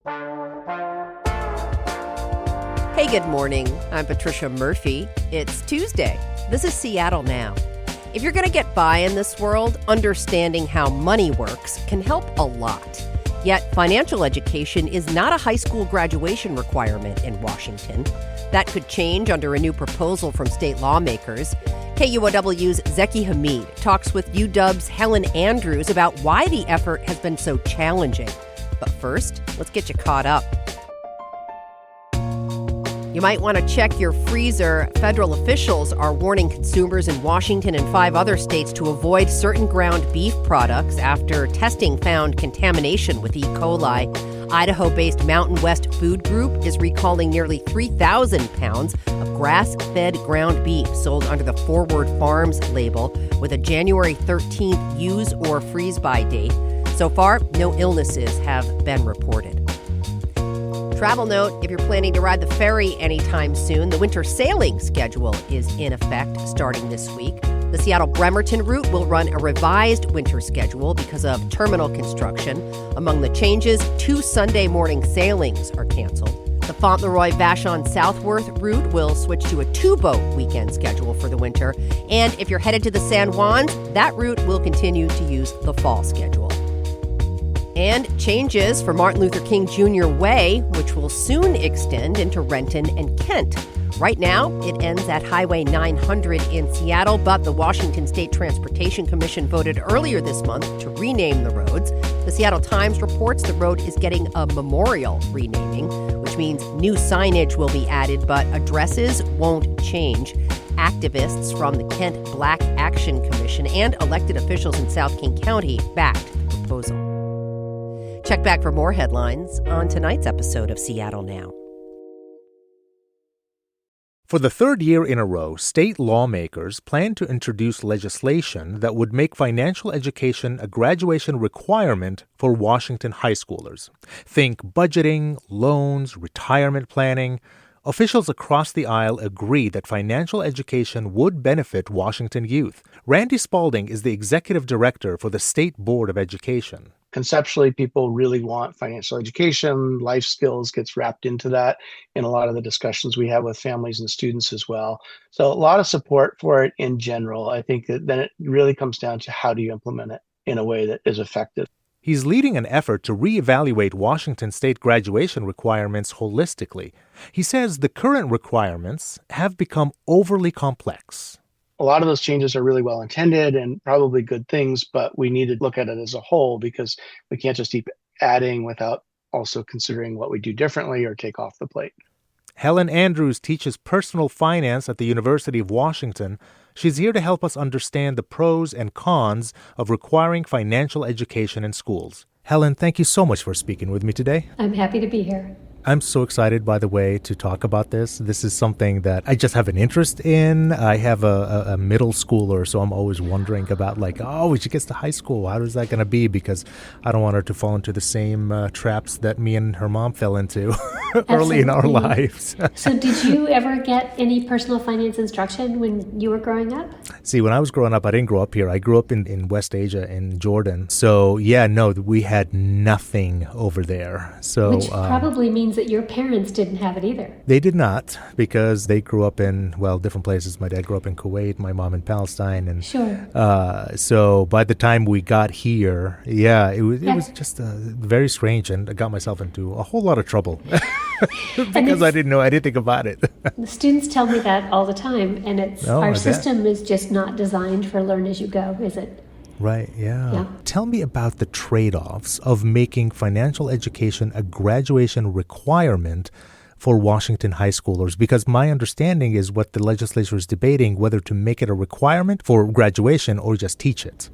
Hey, good morning. I'm Patricia Murphy. It's Tuesday. This is Seattle Now. If you're going to get by in this world, understanding how money works can help a lot. Yet, financial education is not a high school graduation requirement in Washington. That could change under a new proposal from state lawmakers. KUOW's Zaki Hamid talks with UW's Helen Andrews about why the effort has been so challenging. But first, let's get you caught up. You might want to check your freezer. Federal officials are warning consumers in Washington and 5 other states to avoid certain ground beef products after testing found contamination with E. coli. Idaho-based Mountain West Food Group is recalling nearly 3,000 pounds of grass-fed ground beef sold under the Forward Farms label with a January 13th use or freeze-by date. So far, no illnesses have been reported. Travel note, if you're planning to ride the ferry anytime soon, the winter sailing schedule is in effect starting this week. The Seattle-Bremerton route will run a revised winter schedule because of terminal construction. Among the changes, 2 Sunday morning sailings are canceled. The Fauntleroy-Vashon Southworth route will switch to a 2-boat weekend schedule for the winter. And if you're headed to the San Juans, that route will continue to use the fall schedule. And changes for Martin Luther King Jr. Way, which will soon extend into Renton and Kent. Right now, it ends at Highway 900 in Seattle, but the Washington State Transportation Commission voted earlier this month to rename the roads. The Seattle Times reports the road is getting a memorial renaming, which means new signage will be added, but addresses won't change. Activists from the Kent Black Action Commission and elected officials in South King County backed the proposal. Check back for more headlines on tonight's episode of Seattle Now. For the 3rd year in a row, state lawmakers plan to introduce legislation that would make financial education a graduation requirement for Washington high schoolers. Think budgeting, loans, retirement planning. Officials across the aisle agree that financial education would benefit Washington youth. Randy Spalding is the executive director for the State Board of Education. Conceptually, people really want financial education. Life skills gets wrapped into that in a lot of the discussions we have with families and students as well. So a lot of support for it in general. I think that then it really comes down to how do you implement it in a way that is effective. He's leading an effort to reevaluate Washington state graduation requirements holistically. He says the current requirements have become overly complex. A lot of those changes are really well intended and probably good things, but we need to look at it as a whole because we can't just keep adding without also considering what we do differently or take off the plate. Helen Andrews teaches personal finance at the University of Washington. She's here to help us understand the pros and cons of requiring financial education in schools. Helen, thank you so much for speaking with me today. I'm happy to be here. I'm so excited, by the way, to talk about this. This is something that I just have an interest in. I have a middle schooler, so I'm always wondering about when she gets to high school, how is that going to be? Because I don't want her to fall into the same traps that me and her mom fell into early in our lives. So did you ever get any personal finance instruction when you were growing up? See, when I was growing up, I didn't grow up here. I grew up in West Asia, in Jordan. So, we had nothing over there. So, which probably means that your parents didn't have it either. They did not, because they grew up in, different places. My dad grew up in Kuwait, my mom in Palestine. And sure. So by the time we got here, it was just very strange, and I got myself into a whole lot of trouble because I didn't think about it. The students tell me that all the time, and our system is just not designed for learn as you go, is it? Right, yeah. Tell me about the trade-offs of making financial education a graduation requirement for Washington high schoolers, because my understanding is what the legislature is debating, whether to make it a requirement for graduation or just teach it.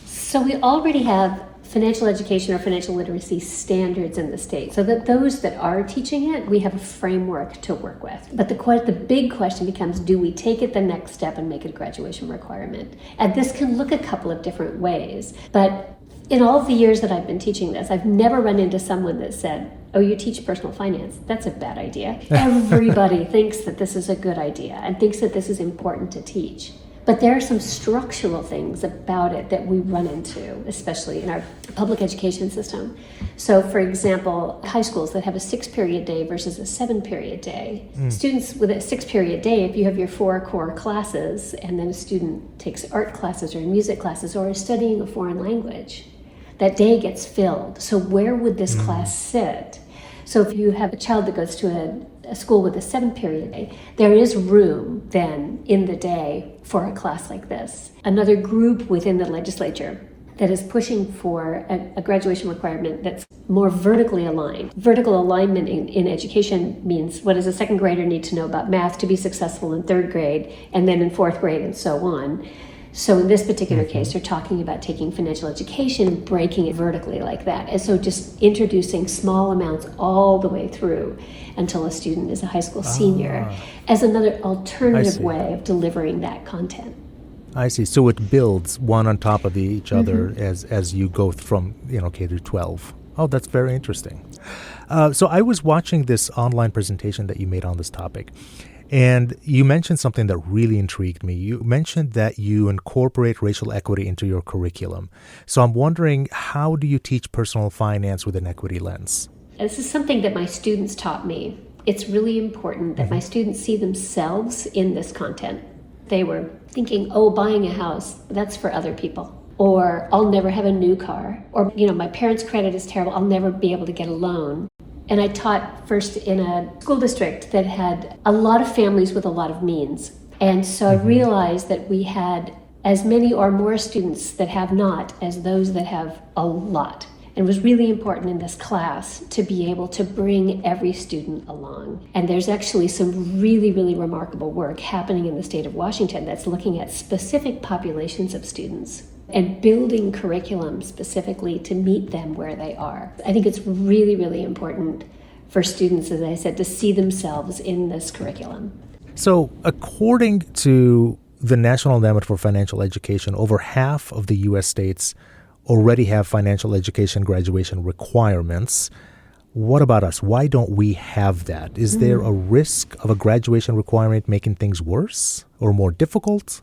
So we already have financial education or financial literacy standards in the state, so that those that are teaching it, we have a framework to work with. But the big question becomes, do we take it the next step and make it a graduation requirement? And this can look a couple of different ways. But in all of the years that I've been teaching this, I've never run into someone that said, oh, you teach personal finance. That's a bad idea. Everybody thinks that this is a good idea and thinks that this is important to teach. But there are some structural things about it that we run into, especially in our public education system. So, for example, high schools that have a 6-period day versus a 7-period day. Students with a 6-period day, if you have your 4 core classes and then a student takes art classes or music classes or is studying a foreign language, that day gets filled. So where would this class sit? So if you have a child that goes to a school with a 7-period day, there is room then in the day for a class like this. Another group within the legislature that is pushing for a graduation requirement that's more vertically aligned. Vertical alignment in education means what does a 2nd grader need to know about math to be successful in 3rd grade and then in 4th grade and so on. So in this particular case, they're talking about taking financial education and breaking it vertically like that. And so just introducing small amounts all the way through until a student is a high school senior as another alternative way of delivering that content. I see. So it builds one on top of each other as you go from K through 12. Oh, that's very interesting. So I was watching this online presentation that you made on this topic. And you mentioned something that really intrigued me. You mentioned that you incorporate racial equity into your curriculum. So I'm wondering, how do you teach personal finance with an equity lens? This is something that my students taught me. It's really important that my students see themselves in this content. They were thinking, buying a house, that's for other people. Or I'll never have a new car. Or, my parents' credit is terrible, I'll never be able to get a loan. And I taught first in a school district that had a lot of families with a lot of means. And so I realized that we had as many or more students that have not as those that have a lot. And it was really important in this class to be able to bring every student along. And there's actually some really, really remarkable work happening in the state of Washington that's looking at specific populations of students and building curriculum specifically to meet them where they are. I think it's really, really important for students, as I said, to see themselves in this curriculum. So according to the National Endowment for Financial Education, over half of the U.S. states already have financial education graduation requirements. What about us? Why don't we have that? Is there a risk of a graduation requirement making things worse or more difficult?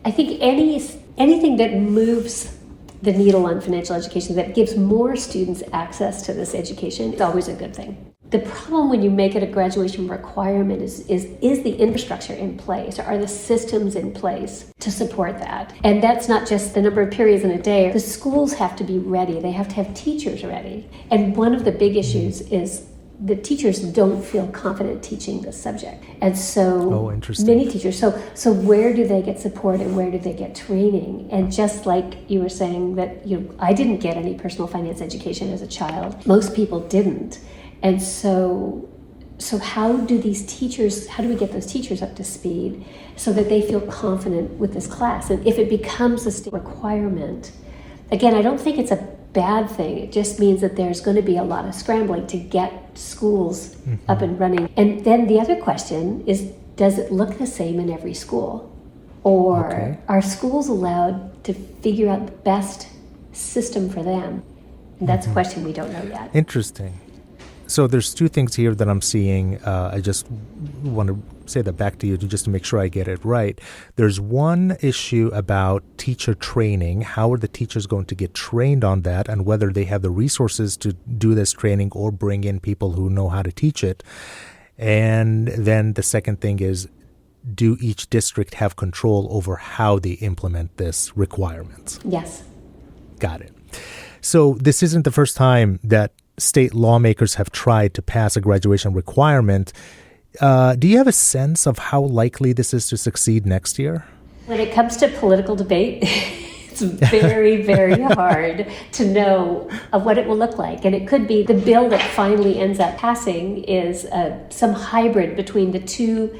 I think anything that moves the needle on financial education, that gives more students access to this education, is always a good thing. The problem when you make it a graduation requirement is the infrastructure in place? Are the systems in place to support that? And that's not just the number of periods in a day. The schools have to be ready. They have to have teachers ready. And one of the big issues is the teachers don't feel confident teaching this subject. And so many teachers, so where do they get support and where do they get training? And just like you were saying that I didn't get any personal finance education as a child. Most people didn't. And so how do we get those teachers up to speed so that they feel confident with this class? And if it becomes a state requirement, again, I don't think it's a bad thing. It just means that there's going to be a lot of scrambling to get schools up and running. And then the other question is, does it look the same in every school? Or are schools allowed to figure out the best system for them? And that's a question we don't know yet. Interesting. So there's two things here that I'm seeing. I just want to say that back to you just to make sure I get it right. There's one issue about teacher training. How are the teachers going to get trained on that, and whether they have the resources to do this training or bring in people who know how to teach it? And then the second thing is, do each district have control over how they implement this requirement? Yes. Got it. So this isn't the first time that state lawmakers have tried to pass a graduation requirement. Do you have a sense of how likely this is to succeed next year? When it comes to political debate, it's very, very hard to know what it will look like. And it could be the bill that finally ends up passing is some hybrid between the two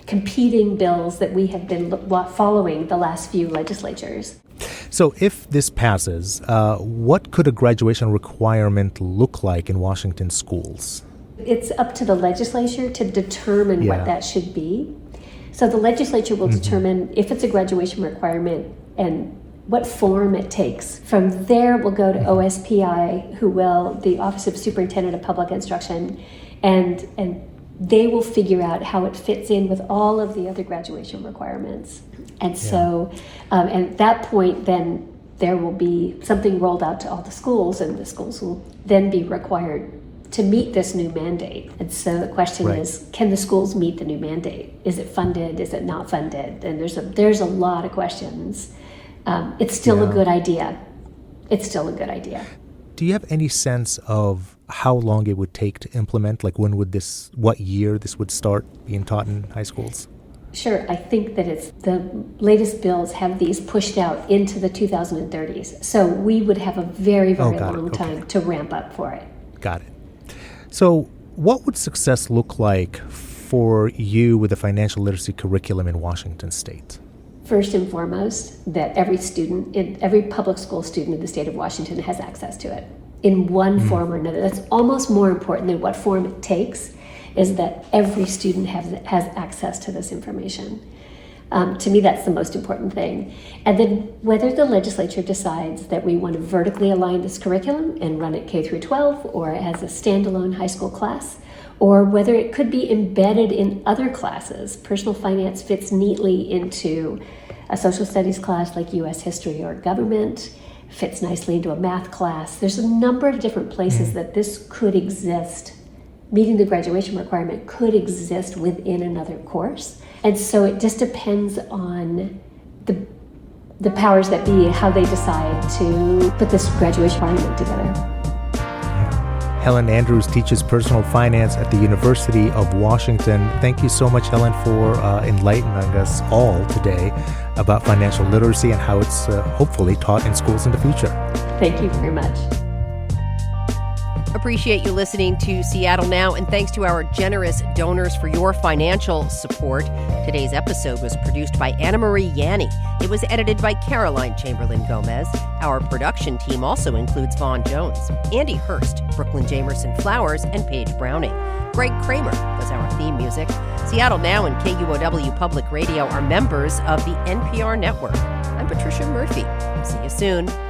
competing bills that we have been following the last few legislatures. So if this passes, what could a graduation requirement look like in Washington schools? It's up to the legislature to determine what that should be. So the legislature will determine if it's a graduation requirement and what form it takes. From there, we'll go to OSPI, the Office of Superintendent of Public Instruction, and they will figure out how it fits in with all of the other graduation requirements. And so, and at that point, then there will be something rolled out to all the schools, and the schools will then be required to meet this new mandate. And so the question is, can the schools meet the new mandate? Is it funded? Is it not funded? And there's a lot of questions. It's still a good idea. It's still a good idea. Do you have any sense of how long it would take to implement? Like what year this would start being taught in high schools? Sure. I think that the latest bills have these pushed out into the 2030s. So we would have a very, very long time to ramp up for it. Got it. So what would success look like for you with the financial literacy curriculum in Washington State? First and foremost, that every public school student in the state of Washington has access to it in one form or another. That's almost more important than what form it takes, is that every student has access to this information. To me, that's the most important thing. And then whether the legislature decides that we want to vertically align this curriculum and run it K through 12 or as a standalone high school class, or whether it could be embedded in other classes. Personal finance fits neatly into a social studies class like U.S. history or government, fits nicely into a math class. There's a number of different places that this could exist. Meeting the graduation requirement could exist within another course. And so it just depends on the powers that be, how they decide to put this graduation requirement together. Helen Andrews teaches personal finance at the University of Washington. Thank you so much, Helen, for enlightening us all today about financial literacy and how it's hopefully taught in schools in the future. Thank you very much. Appreciate you listening to Seattle Now, and thanks to our generous donors for your financial support. Today's episode was produced by Anna Marie Yanni. It was edited by Caroline Chamberlain Gomez. Our production team also includes Vaughn Jones, Andy Hurst, Brooklyn Jamerson Flowers, and Paige Browning. Greg Kramer was our theme music. Seattle Now and KUOW Public Radio are members of the NPR network. I'm Patricia Murphy. See you soon.